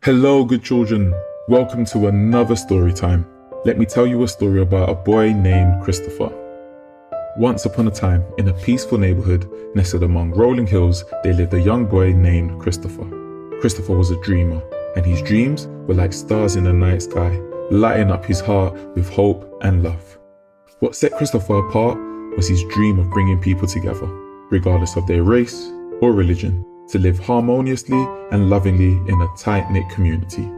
Hello, good children. Welcome to another story time. Let me tell you a story about a boy named Christopher. Once upon a time, in a peaceful neighborhood nestled among rolling hills, there lived a young boy named Christopher. Christopher was a dreamer, and his dreams were like stars in the night sky, lighting up his heart with hope and love. What set Christopher apart was his dream of bringing people together, regardless of their race or religion, to live harmoniously and lovingly in a tight-knit community.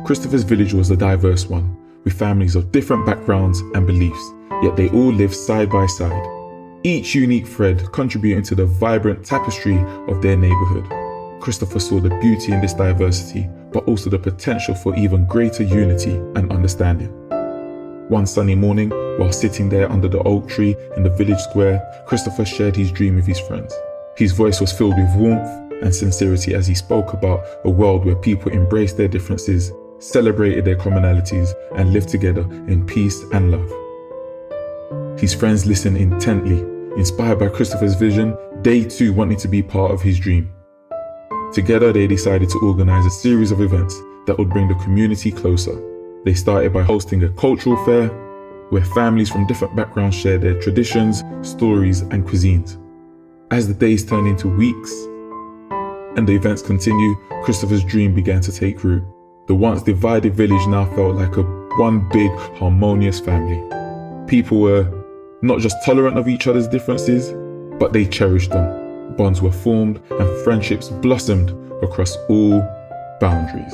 Christopher's village was a diverse one, with families of different backgrounds and beliefs, yet they all lived side by side, each unique thread contributing to the vibrant tapestry of their neighborhood. Christopher saw the beauty in this diversity, but also the potential for even greater unity and understanding. One sunny morning, while sitting there under the oak tree in the village square, Christopher shared his dream with his friends. His voice was filled with warmth and sincerity as he spoke about a world where people embraced their differences, celebrated their commonalities, and lived together in peace and love. His friends listened intently. Inspired by Christopher's vision, they too wanted to be part of his dream. Together, they decided to organize a series of events that would bring the community closer. They started by hosting a cultural fair where families from different backgrounds shared their traditions, stories, and cuisines. As the days turned into weeks and the events continued, Christopher's dream began to take root. The once divided village now felt like one big, harmonious family. People were not just tolerant of each other's differences, but they cherished them. Bonds were formed and friendships blossomed across all boundaries.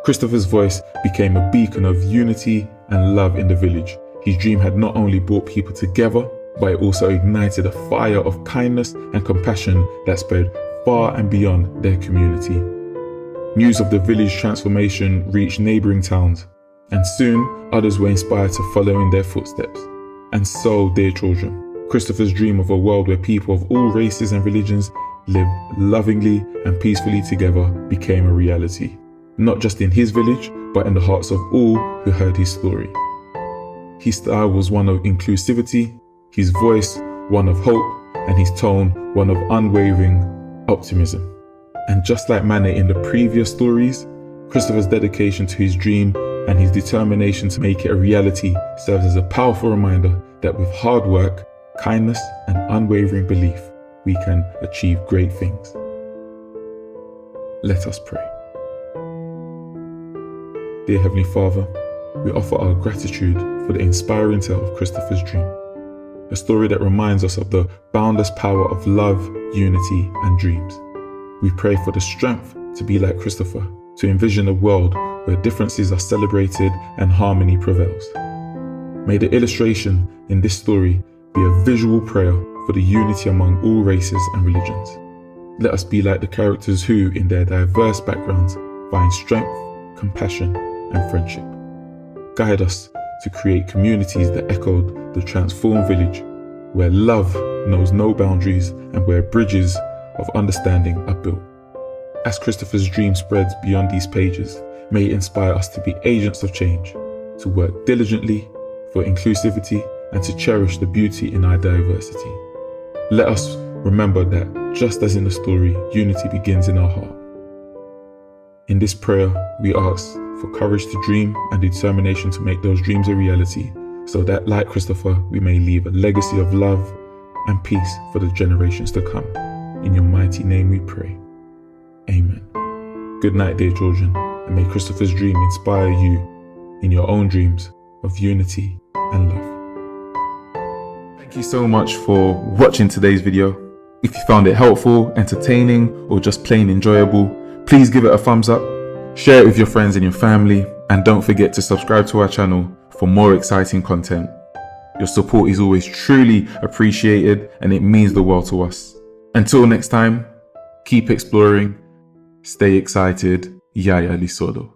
Christopher's voice became a beacon of unity and love in the village. His dream had not only brought people together, but it also ignited a fire of kindness and compassion that spread far and beyond their community. News of the village transformation reached neighboring towns, and soon others were inspired to follow in their footsteps. And so, dear children, Christopher's dream of a world where people of all races and religions lived lovingly and peacefully together became a reality, not just in his village, but in the hearts of all who heard his story. His style was one of inclusivity, his voice one of hope, and his tone one of unwavering optimism. And just like Mane in the previous stories, Christopher's dedication to his dream and his determination to make it a reality serves as a powerful reminder that with hard work, kindness, and unwavering belief, we can achieve great things. Let us pray. Dear Heavenly Father, we offer our gratitude for the inspiring tale of Christopher's dream, a story that reminds us of the boundless power of love, unity, and dreams. We pray for the strength to be like Christopher, to envision a world where differences are celebrated and harmony prevails. May the illustration in this story be a visual prayer for the unity among all races and religions. Let us be like the characters who, in their diverse backgrounds, find strength, compassion, and friendship. Guide us to create communities that echoed the transformed village, where love knows no boundaries and where bridges of understanding are built. As Christopher's dream spreads beyond these pages, may it inspire us to be agents of change, to work diligently for inclusivity, and to cherish the beauty in our diversity. Let us remember that, just as in the story, unity begins in our heart. In this prayer, we ask for courage to dream and determination to make those dreams a reality, so that, like Christopher, we may leave a legacy of love and peace for the generations to come. In your mighty name we pray. Amen. Good night, dear children, and may Christopher's dream inspire you in your own dreams of unity and love. Thank you so much for watching today's video. If you found it helpful, entertaining, or just plain enjoyable, please give it a thumbs up, share it with your friends and your family, and don't forget to subscribe to our channel for more exciting content. Your support is always truly appreciated and it means the world to us. Until next time, keep exploring, stay excited, Yaya Lisolo.